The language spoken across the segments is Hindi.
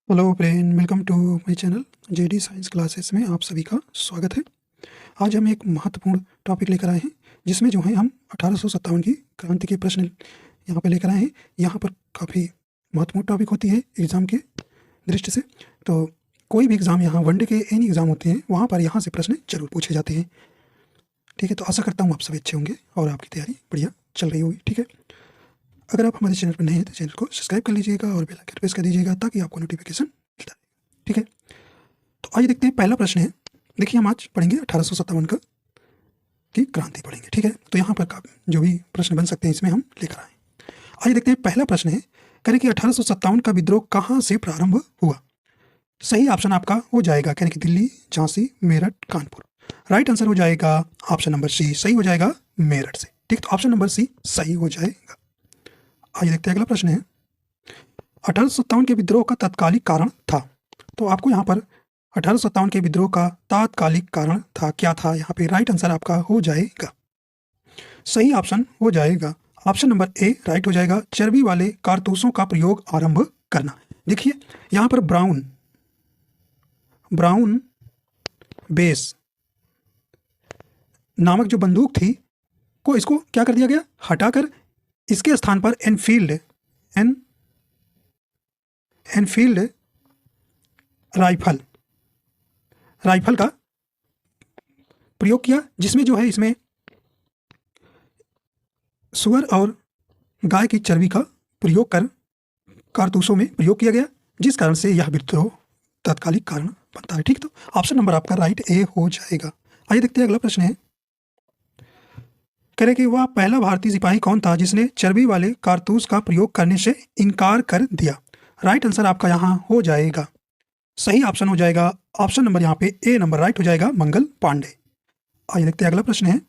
Hello friend, welcome to my channel JD science classes में आप सभी का स्वागत है। आज हम एक महत्वपूर्ण टॉपिक लेकर आए हैं जिसमें जो है हम 1857 की क्रांति के प्रश्न यहाँ पे लेकर आए हैं। यहाँ पर काफ़ी महत्वपूर्ण टॉपिक होती है एग्ज़ाम के दृष्टि से। तो कोई भी एग्ज़ाम यहाँ वनडे के एनी एग्ज़ाम होते हैं वहाँ पर यहाँ से प्रश्न जरूर पूछे जाते हैं। ठीक है, तो आशा करता हूँ आप सभी अच्छे होंगे और आपकी तैयारी बढ़िया चल रही होगी। ठीक है, अगर आप हमारे चैनल पर नए हैं तो चैनल को सब्सक्राइब कर लीजिएगा और बेल आइकन प्रेस कर दीजिएगा ताकि आपको नोटिफिकेशन मिलता रहे। ठीक है, तो आइए देखते हैं। पहला प्रश्न है, देखिए हम आज पढ़ेंगे 1857 का की क्रांति पढ़ेंगे। ठीक है, तो यहाँ पर जो भी प्रश्न बन सकते हैं इसमें हम लेकर आए। आइए देखते हैं। पहला प्रश्न है, करें कि 1857 का विद्रोह कहाँ से प्रारंभ हुआ। सही ऑप्शन आपका हो जाएगा करें कि दिल्ली, झांसी, मेरठ, कानपुर। राइट आंसर हो जाएगा ऑप्शन नंबर सी, सही हो जाएगा मेरठ से। ठीक, तो ऑप्शन नंबर सी सही हो जाएगा। आइए देखते हैं अगला प्रश्न है, 1857 के विद्रोह का तात्कालिक कारण था। तो आपको यहाँ पर 1857 के विद्रोह का तात्कालिक कारण था क्या था, यहाँ पे राइट आंसर आपका हो जाएगा, सही ऑप्शन हो जाएगा ऑप्शन नंबर ए राइट हो जाएगा, चर्बी वाले कारतूसों का प्रयोग आरंभ करना। देखिए यहाँ पर ब्राउन बेस नामक जो बंदूक थी को इसको क्या कर दिया गया, हटाकर इसके स्थान पर एनफील्ड राइफल का प्रयोग किया, जिसमें जो है इसमें सुअर और गाय की चर्बी का प्रयोग कर कारतूसों में प्रयोग किया गया, जिस कारण से यह विद्रोह तात्कालिक कारण बनता है। ठीक, तो ऑप्शन नंबर आपका राइट ए हो जाएगा। आइए देखते हैं अगला प्रश्न है, करें कि वह पहला भारतीय सिपाही कौन था जिसने चर्बी वाले कारतूस का प्रयोग करने से इनकार कर दिया। राइट आंसर आपका यहाँ हो जाएगा, सही ऑप्शन हो जाएगा ऑप्शन नंबर यहाँ पे ए नंबर राइट हो जाएगा, मंगल पांडे। आइए देखते हैं अगला प्रश्न है,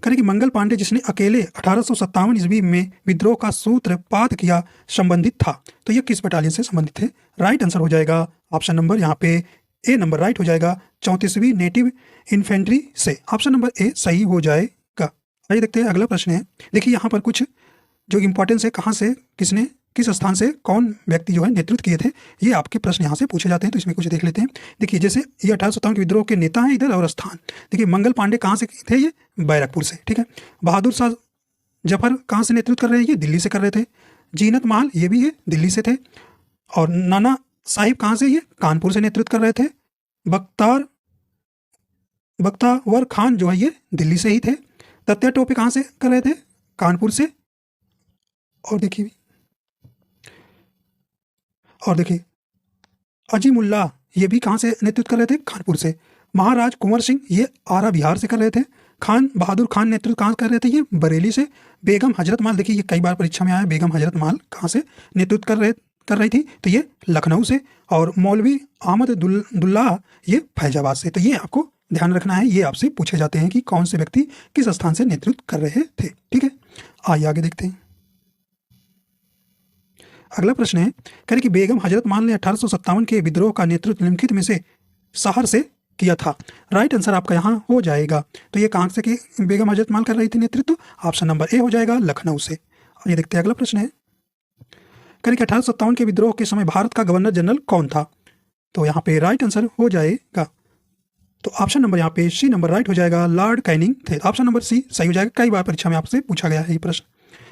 करें कि मंगल पांडे जिसने अकेले 1857 ईस्वी में विद्रोह का सूत्रपात किया संबंधित था, तो ये किस बटालियन से संबंधित थे। राइट आंसर हो जाएगा ऑप्शन नंबर यहाँ पे ए नंबर राइट हो जाएगा, 34वीं नेटिव इन्फेंट्री से। ऑप्शन नंबर ए सही हो जाएगा। आइए देखते हैं अगला प्रश्न है, देखिए यहाँ पर कुछ जो इंपॉर्टेंस है, कहाँ से किसने किस स्थान से कौन व्यक्ति जो है नेतृत्व किए थे, ये आपके प्रश्न यहाँ से पूछे जाते हैं। तो इसमें कुछ देख लेते हैं। देखिए जैसे ये 1857 के विद्रोह के नेता हैं इधर, और स्थान देखिए मंगल पांडे कहाँ से थे, ये बैरकपुर से। ठीक है, बहादुर शाह जफर कहाँ से नेतृत्व कर रहे हैं, ये दिल्ली से कर रहे थे। जीनत महल ये भी ये दिल्ली से थे। और नाना साहिब कहाँ से, ये कानपुर से नेतृत्व कर रहे थे। बख्तावर खान जो है ये दिल्ली से ही थे। तत्या टोपे कहाँ से कर रहे थे, कानपुर से। और देखिए अजीमुल्ला ये भी कहाँ से नेतृत्व कर रहे थे, कानपुर से। महाराज कुंवर सिंह ये आरा बिहार से कर रहे थे। खान बहादुर खान नेतृत्व कहाँ कर रहे थे, ये बरेली से। बेगम हजरत महल देखिए ये कई बार परीक्षा में आया, बेगम हजरत महल कहाँ से नेतृत्व कर रही थी, तो ये लखनऊ से। और मौलवी अहमद दुल्ला ये फैजाबाद से। तो ये आपको ध्यान रखना है, ये आपसे पूछे जाते हैं कि कौन से व्यक्ति किस स्थान से नेतृत्व कर रहे थे। ठीक है, आइए आगे देखते हैं। अगला प्रश्न है, करें कि बेगम हजरत महल ने 1857 के विद्रोह का नेतृत्व निम्नलिखित में से शहर से किया था। राइट आंसर आपका यहाँ हो जाएगा, तो ये कहाँ से कि बेगम हजरत महल कर रही थी नेतृत्व, ऑप्शन नंबर ए हो जाएगा, लखनऊ से। ये देखते हैं अगला प्रश्न है, करें कि 1857 के विद्रोह के समय भारत का गवर्नर जनरल कौन था। तो यहाँ पे राइट आंसर हो जाएगा, तो ऑप्शन नंबर यहाँ पे सी नंबर राइट हो जाएगा, लॉर्ड कैनिंग थे। ऑप्शन नंबर सी सही हो जाएगा, कई बार परीक्षा में आपसे पूछा गया है ये प्रश्न।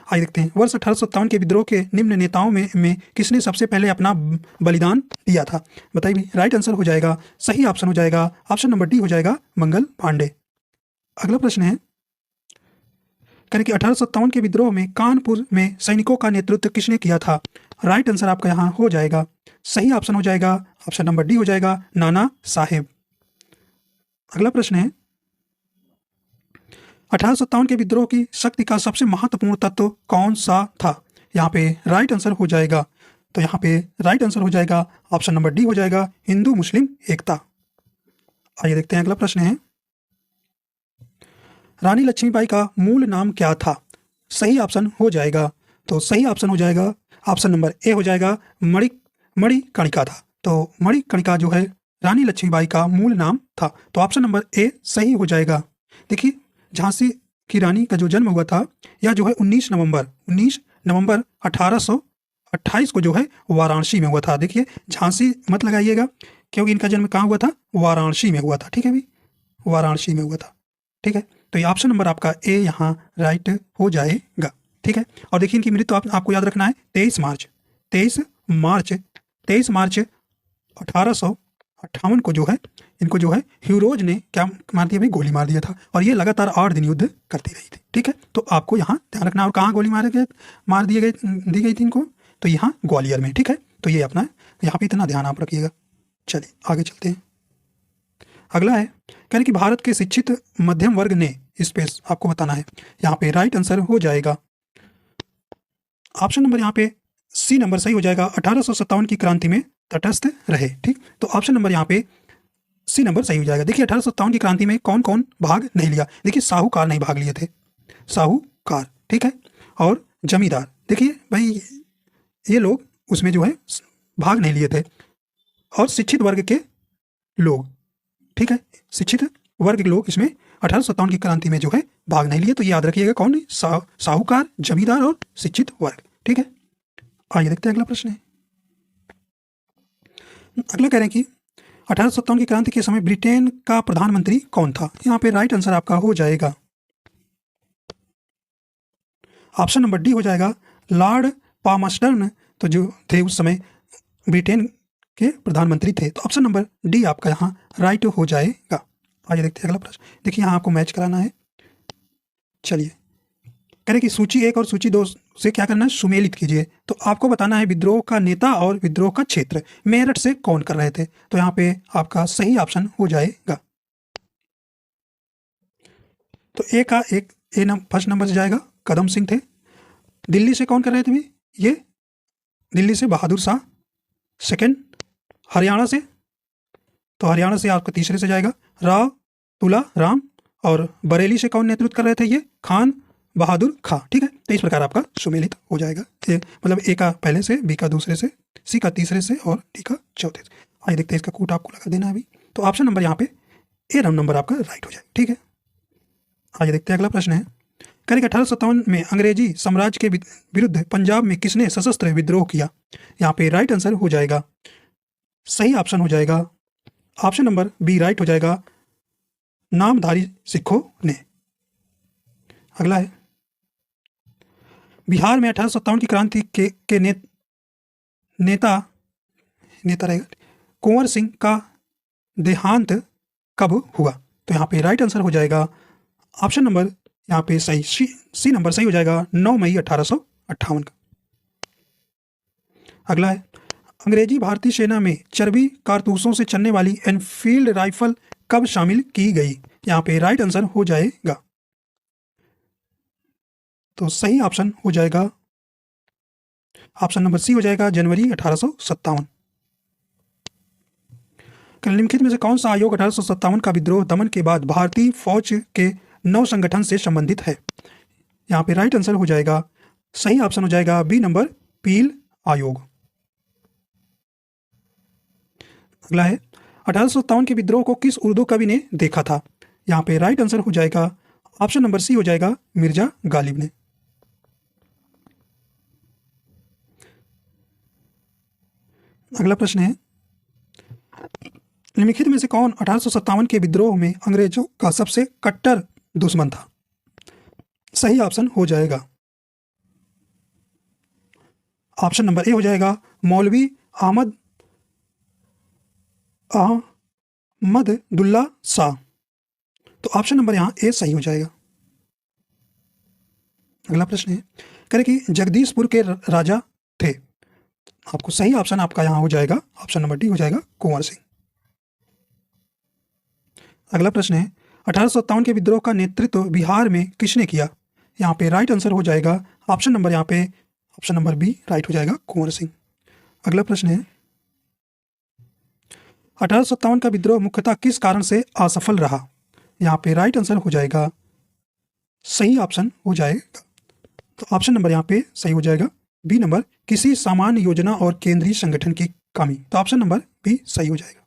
आइए देखते हैं, वर्ष 1857 के विद्रोह के निम्न नेताओं में किसने सबसे पहले अपना बलिदान दिया था, बताइए। राइट आंसर हो जाएगा, सही ऑप्शन हो जाएगा ऑप्शन नंबर डी हो जाएगा, मंगल पांडे। अगला प्रश्न है, करें कि 1857 के विद्रोह में कानपुर में सैनिकों का नेतृत्व किसने किया था। राइट आंसर आपका यहाँ हो जाएगा, सही ऑप्शन हो जाएगा ऑप्शन नंबर डी हो जाएगा, नाना साहेब। अगला प्रश्न है, 1857 के विद्रोह की शक्ति का सबसे महत्वपूर्ण तत्व कौन सा था। यहाँ पे राइट आंसर हो जाएगा, तो यहाँ पे राइट आंसर हो जाएगा ऑप्शन नंबर डी हो जाएगा, हिंदू मुस्लिम एकता। आइए देखते हैं अगला प्रश्न है, रानी लक्ष्मीबाई का मूल नाम क्या था। सही ऑप्शन हो जाएगा, तो सही ऑप्शन हो जाएगा ऑप्शन नंबर ए हो जाएगा, मणिकर्णिका था। तो मणिकर्णिका जो है रानी लक्ष्मीबाई का मूल नाम था, तो ऑप्शन नंबर ए सही हो जाएगा। देखिए झांसी की रानी का जो जन्म हुआ था यह जो है 19 नवंबर 1800 28 को जो है वाराणसी में हुआ था। देखिए झांसी मत लगाइएगा क्योंकि इनका जन्म कहाँ हुआ था, वाराणसी में हुआ था। ठीक है भाई, वाराणसी में हुआ था। ठीक है, तो ये ऑप्शन नंबर आपका ए यहाँ राइट हो जाएगा। ठीक है, और देखिए इनकी मृत्यु आपको याद रखना है 23 मार्च 23 मार्च 1858 को जो है इनको जो है ह्यूरोज ने क्या मार दिया भाई, गोली मार दिया था। और ये लगातार 8 दिन युद्ध करती रही थी। ठीक है, तो आपको यहाँ ध्यान रखना। और कहाँ गोली मार दी गई थी इनको, तो यहाँ ग्वालियर में। ठीक है, तो ये अपना यहाँ पे इतना ध्यान आप रखिएगा। चलिए आगे चलते हैं। अगला है कह रहे कि भारत के शिक्षित मध्यम वर्ग ने, स्पेस आपको बताना है। यहाँ पे राइट आंसर हो जाएगा ऑप्शन नंबर यहाँ पे सी नंबर सही हो जाएगा। 1857 की क्रांति में तटस्थ रहे। ठीक, तो ऑप्शन नंबर यहाँ पे सी नंबर सही हो जाएगा। देखिए 1857 की क्रांति में कौन कौन भाग नहीं लिया। देखिए साहूकार नहीं भाग लिए थे, साहूकार। ठीक है, और जमींदार। देखिए भाई ये लोग उसमें जो है भाग नहीं लिए थे। और शिक्षित वर्ग के लोग, ठीक है, शिक्षित वर्ग के लोग इसमें 1857 की क्रांति में जो है भाग नहीं लिए। तो ये याद रखिएगा कौन है, साहूकार, जमींदार और शिक्षित वर्ग। ठीक है, आइए देखते हैं अगला प्रश्न है। अगला कह रहे हैं कि 1857 की क्रांति के समय ब्रिटेन का प्रधानमंत्री कौन था। यहाँ पे राइट आंसर आपका हो जाएगा ऑप्शन नंबर डी हो जाएगा लॉर्ड पामस्टर्न। तो जो थे उस समय ब्रिटेन के प्रधानमंत्री थे। तो ऑप्शन नंबर डी आपका यहाँ राइट हो जाएगा। आइए देखते हैं अगला प्रश्न। देखिए यहाँ आपको मैच कराना है। चलिए कह रहे कि सूची 1 और सूची 2 से क्या करना है, सुमेलित कीजिए। तो आपको बताना है विद्रोह का नेता और विद्रोह का क्षेत्र मेरठ से कौन कर रहे थे। तो यहाँ पे आपका सही ऑप्शन हो जाएगा। तो ए का एक फर्स्ट नंबर से जाएगा, कदम सिंह थे। दिल्ली से कौन कर रहे थे भाई, ये दिल्ली से बहादुर शाह। सेकंड हरियाणा से, तो हरियाणा से आपका तीसरे से जाएगा राव तुला राम। और बरेली से कौन नेतृत्व कर रहे थे, ये खान बहादुर खां। ठीक है, तो इस प्रकार आपका सुमेलित हो जाएगा। ये मतलब ए का पहले से, बी का दूसरे से, सी का तीसरे से और डी का चौथे से। आइए देखते हैं इसका कूट आपको लगा देना है अभी। तो ऑप्शन नंबर यहाँ पे ए नंबर आपका राइट हो जाएगा। ठीक है, आइए देखते हैं अगला प्रश्न है। कह 1857 में अंग्रेजी साम्राज्य के विरुद्ध पंजाब में किसने सशस्त्र विद्रोह किया। यहाँ पे राइट आंसर हो जाएगा, सही ऑप्शन हो जाएगा ऑप्शन नंबर बी राइट हो जाएगा, नामधारी सिखों ने। अगला है बिहार में 1857 की क्रांति के नेता रहेगा कुंवर सिंह का देहांत कब हुआ। तो यहाँ पे राइट आंसर हो जाएगा ऑप्शन नंबर यहाँ पे सही सी नंबर सही हो जाएगा 9 मई 1858 का। अगला है अंग्रेजी भारतीय सेना में चर्बी कारतूसों से चलने वाली एनफील्ड राइफल कब शामिल की गई। यहाँ पे राइट आंसर हो जाएगा, तो सही ऑप्शन हो जाएगा ऑप्शन नंबर सी हो जाएगा जनवरी 1857। निम्नलिखित में से कौन सा आयोग 1857 का विद्रोह दमन के बाद भारतीय फौज के नव संगठन से संबंधित है। यहाँ पे राइट आंसर हो जाएगा, सही ऑप्शन हो जाएगा बी नंबर पील आयोग। अगला है 1857 के विद्रोह को किस उर्दू कवि ने देखा था। यहाँ पे राइट आंसर हो जाएगा ऑप्शन नंबर सी हो जाएगा मिर्जा गालिब ने। अगला प्रश्न है निम्नलिखित में से कौन 1857 के विद्रोह में अंग्रेजों का सबसे कट्टर दुश्मन था। सही ऑप्शन हो जाएगा ऑप्शन नंबर ए हो जाएगा मौलवी अहमदुल्ला शाह। तो ऑप्शन नंबर यहाँ ए सही हो जाएगा। अगला प्रश्न है कह रहे कि जगदीशपुर के राजा थे। आपको सही ऑप्शन आपका यहाँ हो जाएगा ऑप्शन नंबर डी हो जाएगा कुंवर सिंह। अगला प्रश्न है 1857 के विद्रोह का नेतृत्व बिहार में किसने किया। यहाँ पे राइट आंसर हो जाएगा ऑप्शन नंबर यहाँ पे ऑप्शन नंबर बी राइट हो जाएगा कुंवर सिंह। अगला प्रश्न है 1857 का विद्रोह मुख्यतः किस कारण से असफल रहा। यहाँ पे राइट आंसर हो जाएगा, सही ऑप्शन हो जाएगा, तो ऑप्शन नंबर यहाँ पे सही हो जाएगा बी नंबर किसी सामान्य योजना और केंद्रीय संगठन की कमी। तो ऑप्शन नंबर बी सही हो जाएगा।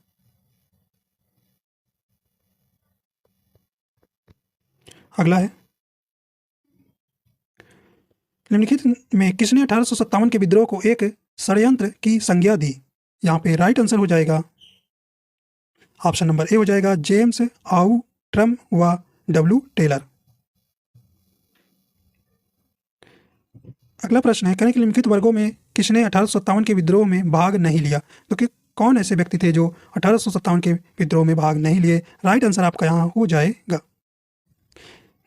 अगला है निम्नलिखित में किसने 1857 के विद्रोह को एक षड्यंत्र की संज्ञा दी? यहाँ पे राइट आंसर हो जाएगा ऑप्शन नंबर ए हो जाएगा जेम्स आउट्रम व डब्ल्यू टेलर। अगला प्रश्न है, करें कि निम्नलिखित वर्गों में किसने 1857 के विद्रोह में भाग नहीं लिया? तो कि कौन ऐसे व्यक्ति थे जो 1857 के विद्रोह में भाग नहीं लिए? राइट आंसर आपका यहाँ हो जाएगा,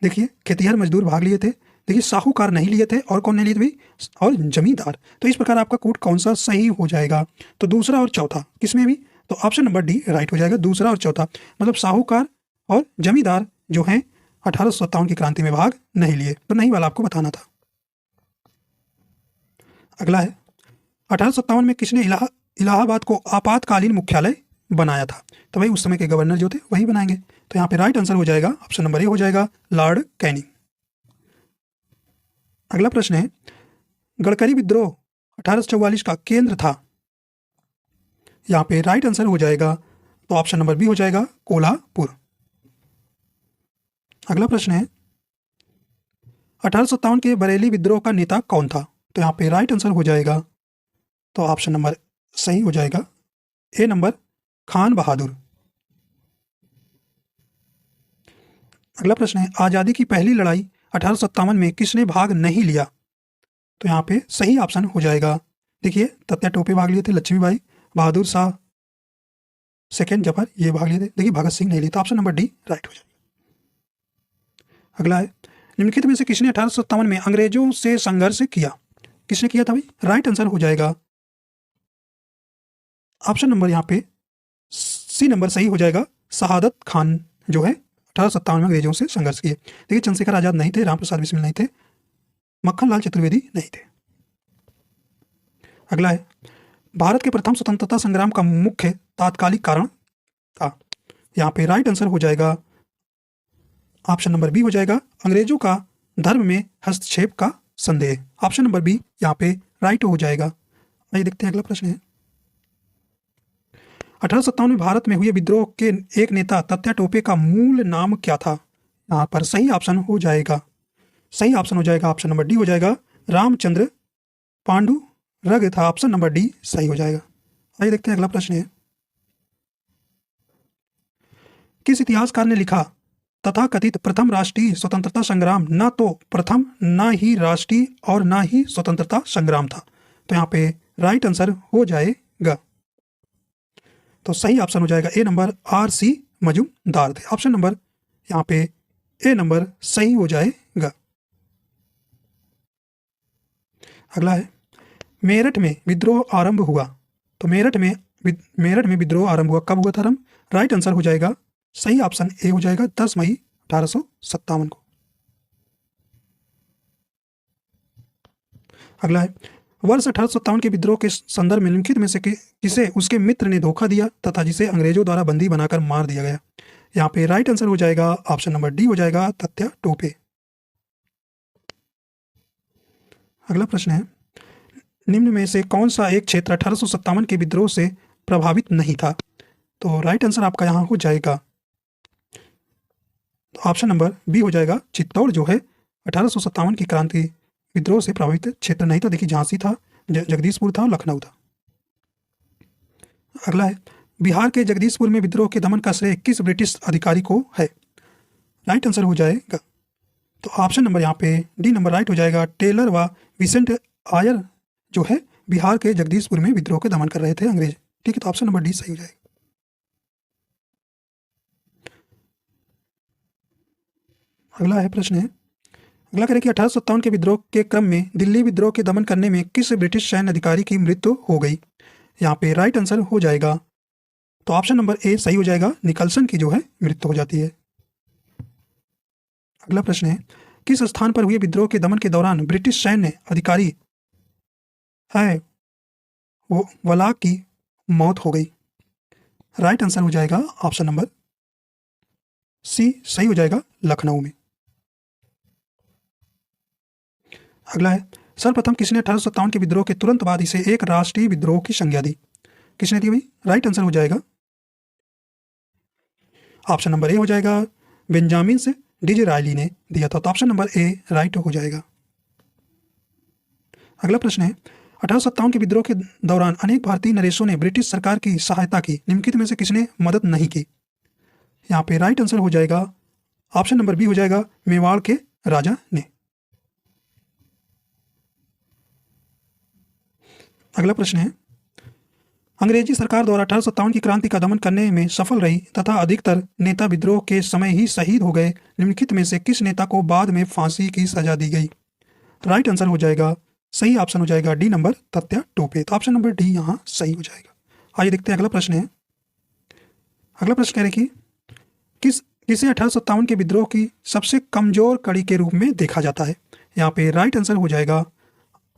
देखिए खेतिहर मजदूर भाग लिए थे, देखिए साहूकार नहीं लिए थे, और कौन नहीं लिए थे भाई? और जमींदार। तो इस प्रकार आपका कोड कौन सा सही हो जाएगा? तो दूसरा और चौथा, किसमें भी? तो ऑप्शन नंबर डी राइट हो जाएगा, दूसरा और चौथा, मतलब साहूकार और जमींदार जो हैं 1857 की क्रांति में भाग नहीं लिए। तो नहीं वाला आपको बताना था। अगला है, 1857 में किसने इलाहाबाद को आपातकालीन मुख्यालय बनाया था? तो भाई उस समय के गवर्नर जो थे वही बनाएंगे। तो यहाँ पे राइट आंसर हो जाएगा ऑप्शन नंबर ए हो जाएगा लॉर्ड कैनिंग। अगला प्रश्न है, गडकरी विद्रोह 1844 का केंद्र था? यहाँ पे राइट आंसर हो जाएगा, तो ऑप्शन नंबर बी हो जाएगा कोल्हापुर। अगला प्रश्न है, 1857 के बरेली विद्रोह का नेता कौन था? तो यहाँ पे राइट आंसर हो जाएगा, तो ऑप्शन नंबर सही हो जाएगा ए नंबर खान बहादुर। अगला प्रश्न है, आज़ादी की पहली लड़ाई 1857 में किसने भाग नहीं लिया? तो यहाँ पे सही ऑप्शन हो जाएगा, देखिए तात्या टोपे भाग लिए थे, लक्ष्मीबाई, बहादुर शाह सेकेंड जफर ये भाग लिए थे, देखिए भगत सिंह नहीं लिए। तो ऑप्शन नंबर डी राइट हो जाएगा। अगला है, निम्नलिखित में से किसने 1857 में अंग्रेजों से संघर्ष किया? किसने किया था भाई? राइट आंसर हो जाएगा ऑप्शन नंबर यहाँ पे सी नंबर सही हो जाएगा, शहादत खान जो है 1857 में अंग्रेजों से संघर्ष किए। देखिए चंद्रशेखर आजाद नहीं थे, रामप्रसाद बिस्मिल नहीं थे, मक्खन लाल चतुर्वेदी नहीं थे। अगला है, भारत के प्रथम स्वतंत्रता संग्राम का मुख्य तात्कालिक कारण था? यहाँ पे राइट आंसर हो जाएगा ऑप्शन नंबर बी हो जाएगा, अंग्रेजों का धर्म में हस्तक्षेप का संदेह। ऑप्शन नंबर बी यहाँ पे राइट हो जाएगा। आइए देखते हैं अगला प्रश्न है, 1857 में भारत में हुए विद्रोह के एक नेता तात्या टोपे का मूल नाम क्या था? यहाँ पर सही ऑप्शन हो जाएगा, सही ऑप्शन हो जाएगा ऑप्शन नंबर डी हो जाएगा, रामचंद्र पांडु रग था। ऑप्शन नंबर डी सही हो जाएगा। आइए देखते हैं अगला प्रश्न है, किस इतिहासकार ने लिखा तथा कथित प्रथम राष्ट्रीय स्वतंत्रता संग्राम न तो प्रथम न ही राष्ट्रीय और न ही स्वतंत्रता संग्राम था? तो यहाँ पे राइट आंसर हो जाएगा, तो सही ऑप्शन हो जाएगा ए नंबर आर सी मजूमदार थे। ऑप्शन नंबर यहाँ पे ए नंबर सही हो जाएगा। अगला है, मेरठ में विद्रोह आरंभ हुआ? तो मेरठ में विद्रोह आरंभ हुआ कब हुआ था? राइट आंसर हो जाएगा, सही ऑप्शन ए हो जाएगा 10 मई 1857 को। अगला है, वर्ष 1857 के विद्रोह के संदर्भ में निम्नलिखित में से किसे उसके मित्र ने धोखा दिया तथा जिसे अंग्रेजों द्वारा बंदी बनाकर मार दिया गया? यहाँ पे राइट आंसर हो जाएगा ऑप्शन नंबर डी हो जाएगा तात्या टोपे। अगला प्रश्न है, निम्न में से कौन सा एक क्षेत्र 1857 के विद्रोह से प्रभावित नहीं था? तो राइट आंसर आपका यहाँ हो जाएगा, तो ऑप्शन नंबर बी हो जाएगा चित्तौड़ जो है 1857 की क्रांति विद्रोह से प्रभावित क्षेत्र नहीं था। देखिए झांसी था, जगदीशपुर था, लखनऊ था। अगला है, बिहार के जगदीशपुर में विद्रोह के दमन का श्रेय किस ब्रिटिश अधिकारी को है? राइट आंसर हो जाएगा, तो ऑप्शन नंबर यहाँ पे डी नंबर राइट हो जाएगा, टेलर व विसेंट आयर जो है बिहार के जगदीशपुर में विद्रोह के दमन कर रहे थे अंग्रेज। ठीक है, तो ऑप्शन नंबर डी सही हो जाएगा। अगला है प्रश्न है, अगला करें कि 1857 के विद्रोह के क्रम में दिल्ली विद्रोह के दमन करने में किस ब्रिटिश सैन्य अधिकारी की मृत्यु हो गई? यहाँ पे राइट आंसर हो जाएगा, तो ऑप्शन नंबर ए सही हो जाएगा, निकलसन की जो है मृत्यु हो जाती है। अगला प्रश्न है, किस स्थान पर हुए विद्रोह के दमन के दौरान ब्रिटिश सैन्य अधिकारी है वो वलाक की मौत हो गई? राइट आंसर हो जाएगा ऑप्शन नंबर सी सही हो जाएगा, लखनऊ में। अगला है, सर्वप्रथम किसने 1857 के विद्रोह के तुरंत बाद इसे एक राष्ट्रीय विद्रोह की संज्ञा दी? किसने दी भाई? राइट आंसर हो जाएगा ऑप्शन नंबर ए हो जाएगा, बेंजामिन से डिज़रायली ने दिया था। तो ऑप्शन नंबर ए राइट हो जाएगा। अगला प्रश्न है 1857 के विद्रोह के दौरान अनेक भारतीय नरेशों ने ब्रिटिश सरकार की सहायता की, निम्नलिखित में से किसने मदद नहीं की? यहाँ पे राइट आंसर हो जाएगा ऑप्शन नंबर बी हो जाएगा मेवाड़ के राजा ने। अगला प्रश्न है अंग्रेजी सरकार द्वारा 1857 की क्रांति का दमन करने में सफल रही तथा अधिकतर नेता विद्रोह के समय ही शहीद हो गए, निम्नलिखित में से किस नेता को बाद में फांसी की सजा दी गई? राइट आंसर हो जाएगा, सही ऑप्शन हो जाएगा डी नंबर तात्या टोपे। तो ऑप्शन नंबर डी यहाँ सही हो जाएगा। आइए देखते हैं अगला प्रश्न है। अगला प्रश्न कह रहे कि किसे 1857 के विद्रोह की सबसे कमजोर कड़ी के रूप में देखा जाता है? यहाँ पे राइट आंसर हो जाएगा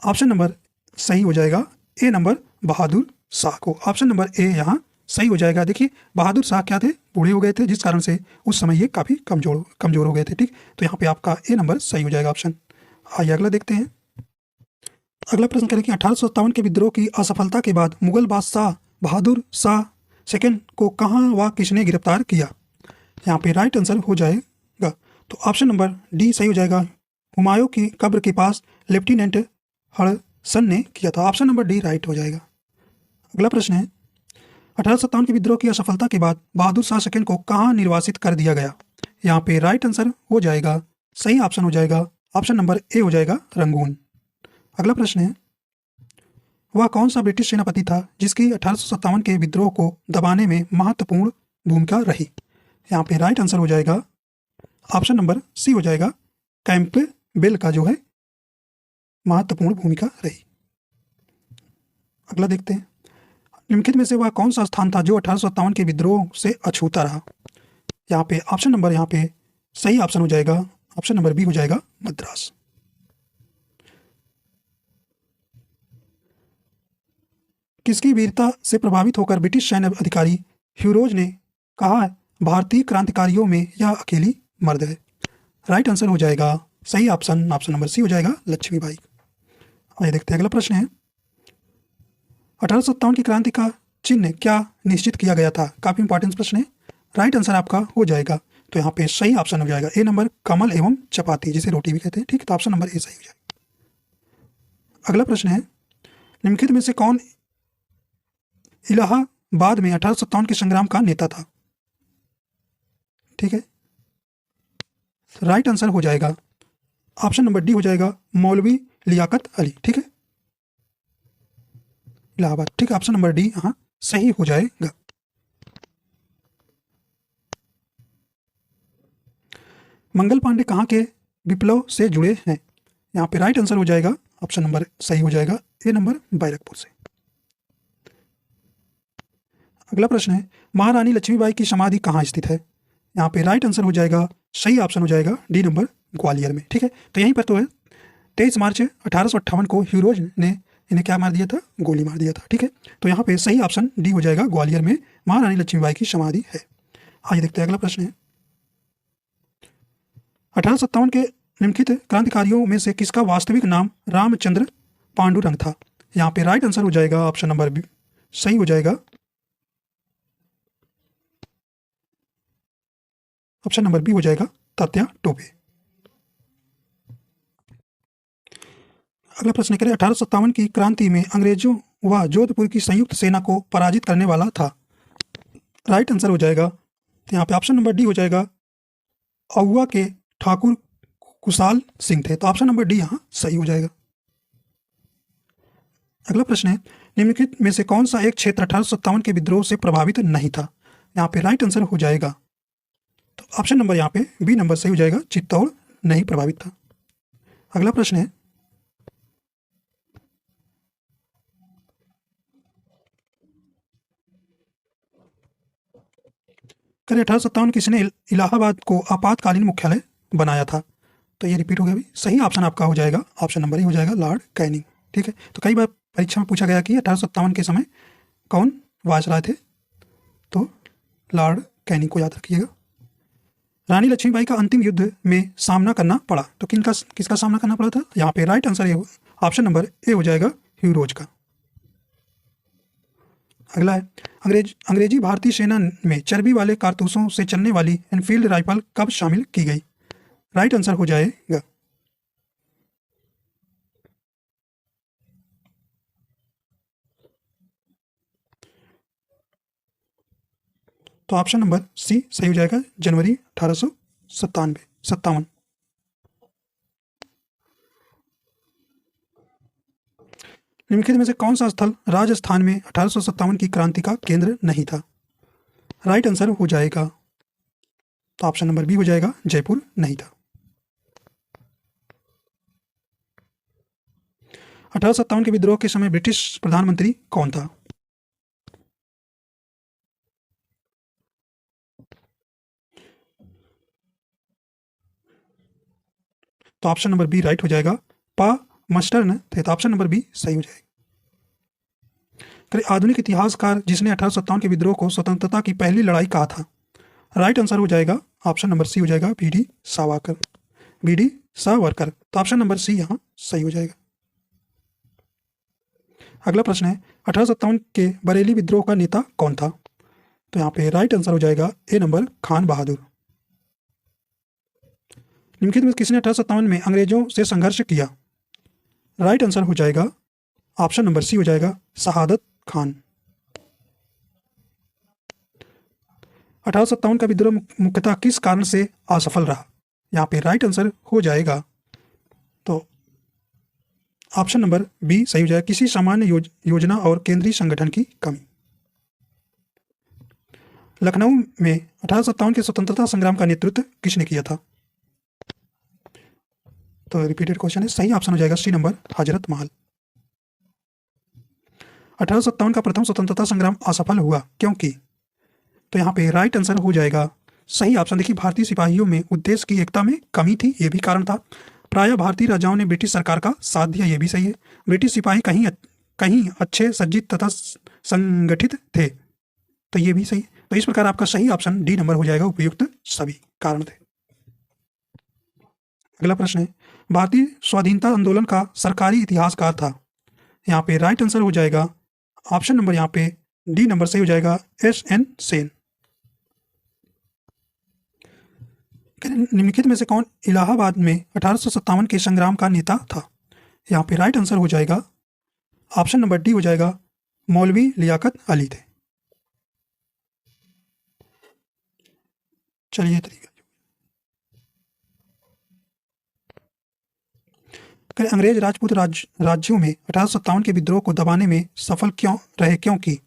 ऑप्शन नंबर सही हो जाएगा ए नंबर बहादुर शाह को। ऑप्शन नंबर ए यहाँ सही हो जाएगा। देखिए बहादुर शाह क्या थे, बूढ़े हो गए थे, जिस कारण से उस समय ये काफ़ी कमजोर हो गए थे। ठीक, तो यहाँ पे आपका ए नंबर सही हो जाएगा ऑप्शन। आइए अगला देखते हैं। अगला प्रश्न करें कि 1857 के विद्रोह की असफलता के बाद मुगल बादशाह बहादुर शाह सेकंड को कहाँ व किसने गिरफ्तार किया? यहाँ पे राइट आंसर हो जाएगा, तो ऑप्शन नंबर डी सही हो जाएगा। हुमायूं की कब्र के पास लेफ्टिनेंट हडसन ने किया था। ऑप्शन नंबर डी राइट हो जाएगा। अगला प्रश्न है 1857 के विद्रोह की असफलता के बाद बहादुर शाह सेकंड को कहाँ निर्वासित कर दिया गया? यहाँ पे राइट आंसर हो जाएगा, सही ऑप्शन हो जाएगा ऑप्शन नंबर ए हो जाएगा रंगून। अगला प्रश्न है वह कौन सा ब्रिटिश सेनापति था जिसकी 1857 के विद्रोह को दबाने में महत्वपूर्ण भूमिका रही? यहाँ पे राइट आंसर हो जाएगा ऑप्शन नंबर सी हो जाएगा कैंपबेल का जो है महत्वपूर्ण भूमिका रही। अगला देखते हैं निम्नलिखित में से वह कौन सा स्थान था जो 1857 के विद्रोह से अछूता रहा? यहाँ पे ऑप्शन नंबर यहाँ पे सही ऑप्शन हो जाएगा, ऑप्शन नंबर बी हो जाएगा मद्रास। किसकी वीरता से प्रभावित होकर ब्रिटिश सैन्य अधिकारी ह्यूरोज ने कहा भारतीय क्रांतिकारियों में यह अकेली मर्द है? राइट आंसर हो जाएगा सही ऑप्शन, ऑप्शन नंबर सी हो जाएगा लक्ष्मीबाई। आइए देखते हैं अगला प्रश्न है 1857 की क्रांति का चिन्ह क्या निश्चित किया गया था? काफी इंपॉर्टेंट प्रश्न है। राइट आंसर आपका हो जाएगा, तो यहाँ पे सही ऑप्शन हो जाएगा ए नंबर कमल एवं चपाती, जिसे रोटी भी कहते हैं। ठीक, तो ऑप्शन नंबर ए सही हो जाएगा। अगला प्रश्न है निम्नलिखित में से कौन इलाहाबाद में 1857 के संग्राम का नेता था? ठीक है, राइट आंसर हो जाएगा ऑप्शन नंबर डी हो जाएगा मौलवी लियाकत अली। ठीक है, इलाहाबाद। ठीक है, ऑप्शन नंबर डी यहाँ सही हो जाएगा। मंगल पांडे कहाँ के विप्लव से जुड़े हैं? यहाँ पे राइट आंसर हो जाएगा ऑप्शन नंबर सही हो जाएगा ए नंबर बैरकपुर से। अगला प्रश्न है महारानी लक्ष्मीबाई की समाधि कहाँ स्थित है? यहाँ पे राइट आंसर हो जाएगा, सही ऑप्शन हो जाएगा डी नंबर ग्वालियर में। ठीक है, तो यहीं पर तो है 23 मार्च 1858 को ह्यूरोज ने इन्हें क्या मार दिया था? गोली मार दिया था। ठीक है, तो यहाँ पे सही ऑप्शन डी हो जाएगा, ग्वालियर में महारानी लक्ष्मीबाई की समाधि है। आइए देखते हैं अगला प्रश्न है 1857 के निम्नलिखित क्रांतिकारियों में से किसका वास्तविक नाम रामचंद्र पांडुरंग था? यहाँ पे राइट आंसर हो जाएगा ऑप्शन नंबर बी सही हो जाएगा, ऑप्शन नंबर बी हो जाएगा तात्या टोपे। अगला प्रश्न करें 1857 की क्रांति में अंग्रेजों व जोधपुर की संयुक्त सेना को पराजित करने वाला था? राइट आंसर हो जाएगा, यहाँ पे ऑप्शन नंबर डी हो जाएगा अहुआ के ठाकुर कुशाल सिंह थे। तो ऑप्शन नंबर डी यहाँ सही हो जाएगा। अगला प्रश्न है निम्नलिखित में से कौन सा एक क्षेत्र 1857 के विद्रोह से प्रभावित नहीं था? यहाँ पे राइट आंसर हो जाएगा, तो ऑप्शन नंबर यहाँ पे बी नंबर सही हो जाएगा, चित्तौड़ नहीं प्रभावित था। अगला प्रश्न है करें 1857 किसने इलाहाबाद को आपातकालीन मुख्यालय बनाया था? तो ये रिपीट हो गया भी, सही ऑप्शन आपका हो जाएगा ऑप्शन नंबर ही हो जाएगा लॉर्ड कैनिंग। ठीक है, तो कई बार परीक्षा में पूछा गया कि 1857 के समय कौन वायसराय थे? तो लॉर्ड कैनिंग को याद रखिएगा। रानी लक्ष्मीबाई का अंतिम युद्ध में सामना करना पड़ा, तो किसका सामना करना पड़ा था? यहाँ पे right answer option number A हो जाएगा ह्यूरोज का। अगला है अंग्रेजी भारतीय सेना में चर्बी वाले कारतूसों से चलने वाली एनफील्ड राइफल कब शामिल की गई? राइट आंसर हो जाएगा तो ऑप्शन नंबर सी सही हो जाएगा, जनवरी 1857। निम्नलिखित में से कौन सा स्थल राजस्थान में 1857 की क्रांति का केंद्र नहीं था? राइट आंसर हो जाएगा, तो ऑप्शन नंबर बी हो जाएगा, जयपुर नहीं था। 1857 के विद्रोह के समय ब्रिटिश प्रधानमंत्री कौन था? तो ऑप्शन नंबर बी राइट हो जाएगा, पा मस्टर्न थे, तो ऑप्शन नंबर बी सही हो जाएगा। आधुनिक इतिहासकार जिसने 1857 के विद्रोह को स्वतंत्रता की पहली लड़ाई कहा था? राइट आंसर हो जाएगा, ऑप्शन नंबर सी हो जाएगा, बीडी सावरकर। बीडी सावरकर, तो ऑप्शन नंबर सी यहाँ सही हो जाएगा। अगला प्रश्न है, 1857 के बरेली विद्रोह का नेता कौन था? तो यहाँ पे राइट आंसर हो जाएगा ए नंबर, खान बहादुर। निम्नलिखित में किसने 1857 में अंग्रेजों से संघर्ष किया? राइट आंसर हो जाएगा, ऑप्शन नंबर सी हो जाएगा, शहादत खान। 1857 का विद्रोह मुख्यतः किस कारण से असफल रहा? यहाँ पे राइट आंसर हो जाएगा, तो ऑप्शन नंबर बी सही हो जाएगा, किसी सामान्य योजना और केंद्रीय संगठन की कमी। लखनऊ में 1857 के स्वतंत्रता संग्राम का नेतृत्व किसने किया था? तो रिपीटेड क्वेश्चन है, सही ऑप्शन हो जाएगा सी नंबर, हजरत महल। 1857 का प्रथम स्वतंत्रता संग्राम असफल हुआ क्योंकि? तो यहाँ पे राइट आंसर हो जाएगा, सही ऑप्शन देखिए, भारतीय सिपाहियों में उद्देश्य की एकता में कमी थी, ये भी कारण था। प्रायः भारतीय राजाओं ने ब्रिटिश सरकार का साथ दिया, ये भी सही है। ब्रिटिश सिपाही कहीं अच्छे सज्जित तथा संगठित थे, तो ये भी सही। तो इस प्रकार आपका सही ऑप्शन डी नंबर हो जाएगा, उपयुक्त सभी कारण थे। अगला प्रश्न है, भारतीय स्वाधीनता आंदोलन का सरकारी इतिहासकार था? यहाँ पे राइट आंसर हो जाएगा, ऑप्शन नंबर यहाँ पे डी नंबर सही हो जाएगा, एस.एन. सेन। निम्नलिखित में से कौन इलाहाबाद में 1857 के संग्राम का नेता था? यहाँ पे राइट आंसर हो जाएगा, ऑप्शन नंबर डी हो जाएगा, मौलवी लियाकत अली थे। चलिए तरीका, अंग्रेज राजपूत राज्यों में 1857 के विद्रोह को दबाने में सफल क्यों रहे, क्योंकि?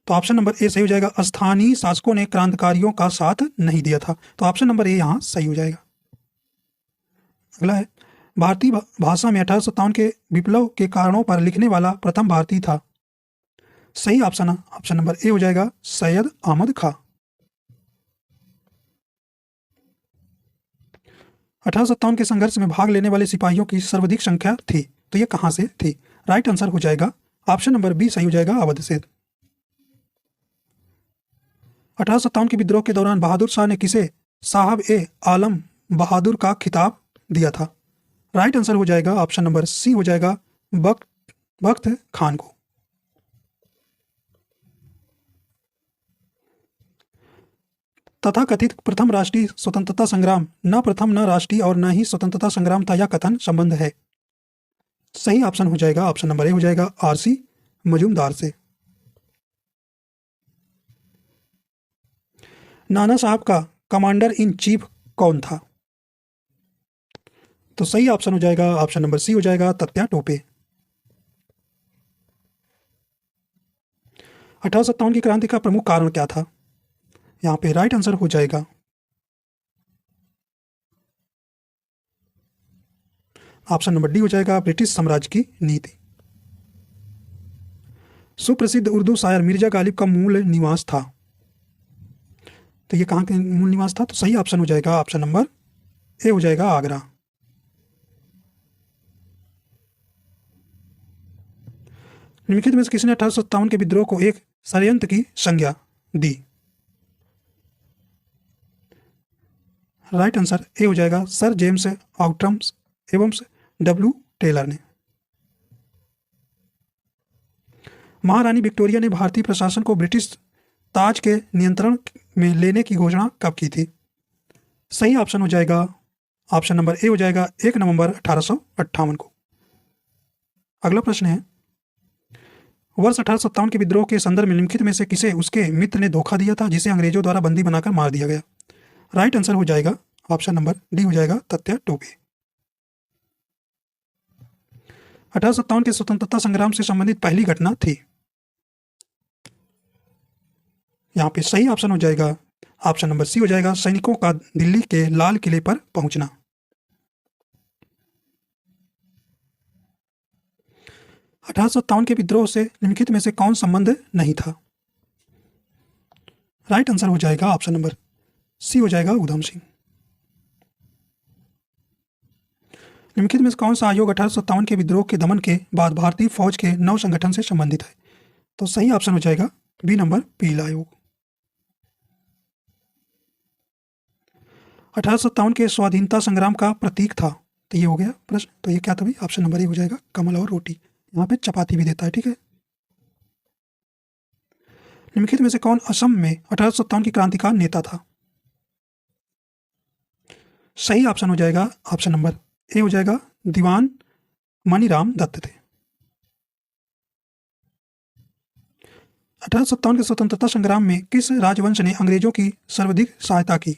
तो ऑप्शन नंबर ए सही हो जाएगा, स्थानीय शासकों ने क्रांतिकारियों का साथ नहीं दिया था, तो ऑप्शन नंबर ए यहाँ सही हो जाएगा। अगला है, भारतीय भाषा में 1857 के विप्लव के कारणों पर लिखने वाला प्रथम भारतीय था? सही ऑप्शन नंबर ए हो जाएगा, सैयद अहमद खां। 1857 के संघर्ष में भाग लेने वाले सिपाहियों की सर्वाधिक संख्या थी, तो ये कहां से थी? राइट आंसर हो जाएगा, ऑप्शन नंबर बी सही हो जाएगा, अवध से। 1857 के विद्रोह के दौरान बहादुर शाह ने किसे साहब ए आलम बहादुर का खिताब दिया था? राइट आंसर हो जाएगा, ऑप्शन नंबर सी हो जाएगा, बख्त खान को। तथाकथित प्रथम राष्ट्रीय स्वतंत्रता संग्राम न प्रथम न राष्ट्रीय और न ही स्वतंत्रता संग्राम था, यह कथन संबंध है? सही ऑप्शन हो जाएगा, ऑप्शन नंबर ए हो जाएगा, आर.सी. मजूमदार से। नाना साहब का कमांडर इन चीफ कौन था? तो सही ऑप्शन हो जाएगा, ऑप्शन नंबर सी हो जाएगा, तात्या टोपे। 1857 की क्रांति का प्रमुख कारण क्या था? यहाँ पे राइट आंसर हो जाएगा, ऑप्शन नंबर डी हो जाएगा, ब्रिटिश साम्राज्य की नीति। सुप्रसिद्ध उर्दू शायर मिर्जा गालिब का मूल निवास था? तो ये कहाँ का मूल निवास था? तो सही ऑप्शन हो जाएगा, ऑप्शन नंबर ए हो जाएगा, आगरा। निम्नलिखित में से किसने 1857 के विद्रोह को एक षड्यंत्र की संज्ञा दी? राइट आंसर ए हो जाएगा, सर जेम्स आउट्रम एवं डब्ल्यू टेलर ने। महारानी विक्टोरिया ने भारतीय प्रशासन को ब्रिटिश ताज के नियंत्रण में लेने की घोषणा कब की थी? सही ऑप्शन हो जाएगा, ऑप्शन नंबर ए हो जाएगा, 1 नवंबर 1858 को। अगला प्रश्न है, वर्ष 1857 के विद्रोह के संदर्भ में निम्नलिखित में से किसे उसके मित्र ने धोखा दिया था जिसे अंग्रेजों द्वारा बंदी बनाकर मार दिया गया? राइट आंसर हो जाएगा ऑप्शन नंबर डी हो जाएगा तात्या टोपे। 1857 के स्वतंत्रता संग्राम से संबंधित पहली घटना थी। यहाँ पे सही ऑप्शन हो जाएगा ऑप्शन नंबर सी हो जाएगा सैनिकों का दिल्ली के लाल किले पर पहुंचना। अठारह के विद्रोह से निम्नलिखित में से कौन संबंध नहीं था? राइट आंसर हो जाएगा ऑप्शन नंबर सी हो जाएगा उधम सिंह। निम्नलिखित में से कौन सा आयोग 1857 के विद्रोह के दमन के बाद भारतीय फौज के नव संगठन से संबंधित है? तो सही ऑप्शन हो जाएगा बी नंबर पीला आयोग। 1857 के स्वाधीनता संग्राम का प्रतीक था, तो ये हो गया प्रश्न। तो ये क्या था भाई? ऑप्शन नंबर ए हो जाएगा कमल और रोटी। यहाँ पे चपाती भी देता है, ठीक है। निम्नलिखित में से कौन असम में 1857 की क्रांति का नेता था? सही ऑप्शन हो जाएगा ऑप्शन नंबर ए हो जाएगा दीवान मनीराम दत्त थे। 1857 के स्वतंत्रता संग्राम में किस राजवंश ने अंग्रेजों की सर्वाधिक सहायता की?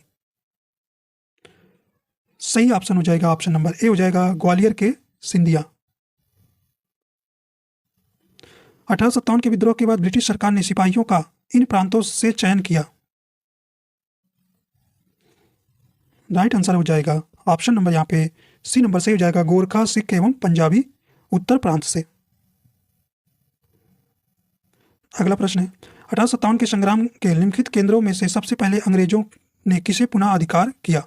सही ऑप्शन हो जाएगा ऑप्शन नंबर ए हो जाएगा ग्वालियर के सिंधिया। 1857 के विद्रोह के बाद ब्रिटिश सरकार ने सिपाहियों का इन प्रांतों से चयन किया। राइट आंसर हो जाएगा ऑप्शन नंबर यहाँ पे सी नंबर सही हो जाएगा गोरखा, सिख एवं पंजाबी उत्तर प्रांत से। अगला प्रश्न है 1857 के संग्राम के निम्नलिखित केंद्रों में से सबसे पहले अंग्रेजों ने किसे पुनः अधिकार किया?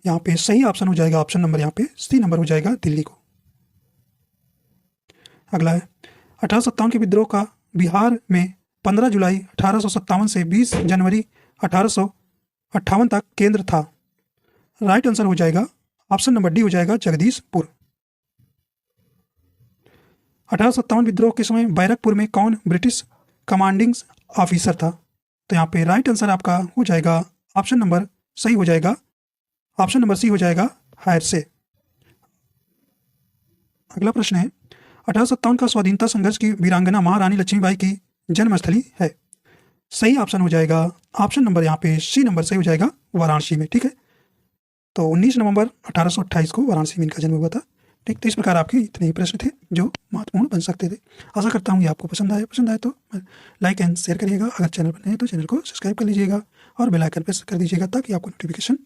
यहाँ पे सही ऑप्शन हो जाएगा ऑप्शन नंबर यहाँ पे सी नंबर हो जाएगा दिल्ली को। अगला है 1857 के विद्रोह का बिहार में 15 जुलाई 1857 से 20 जनवरी 1858 तक केंद्र था। राइट आंसर हो जाएगा ऑप्शन नंबर डी हो जाएगा जगदीशपुर। 1857 विद्रोह के समय बैरकपुर में कौन ब्रिटिश कमांडिंग ऑफिसर था? तो यहाँ पे राइट आंसर आपका हो जाएगा ऑप्शन नंबर सही हो जाएगा ऑप्शन नंबर सी हो जाएगा हायर से। अगला प्रश्न है 1857 का स्वाधीनता संघर्ष की वीरांगना महारानी लक्ष्मीबाई की जन्मस्थली है। सही ऑप्शन हो जाएगा ऑप्शन नंबर यहाँ पे सी नंबर सही हो जाएगा वाराणसी में, ठीक है। तो 19 नवंबर 1828 को वाराणसी में इनका जन्म हुआ था, ठीक। तो इस प्रकार आपके इतने ही प्रश्न थे जो महत्वपूर्ण बन सकते थे। आशा करता हूँ ये आपको पसंद आए तो लाइक एंड शेयर करिएगा। अगर चैनल पर नए हैं तो चैनल को सब्सक्राइब कर लीजिएगा और बेल आइकन प्रेस कर दीजिएगा ताकि आपको नोटिफिकेशन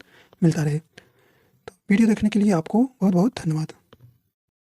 मिलता रहे। तो वीडियो देखने के लिए आपको बहुत बहुत धन्यवाद।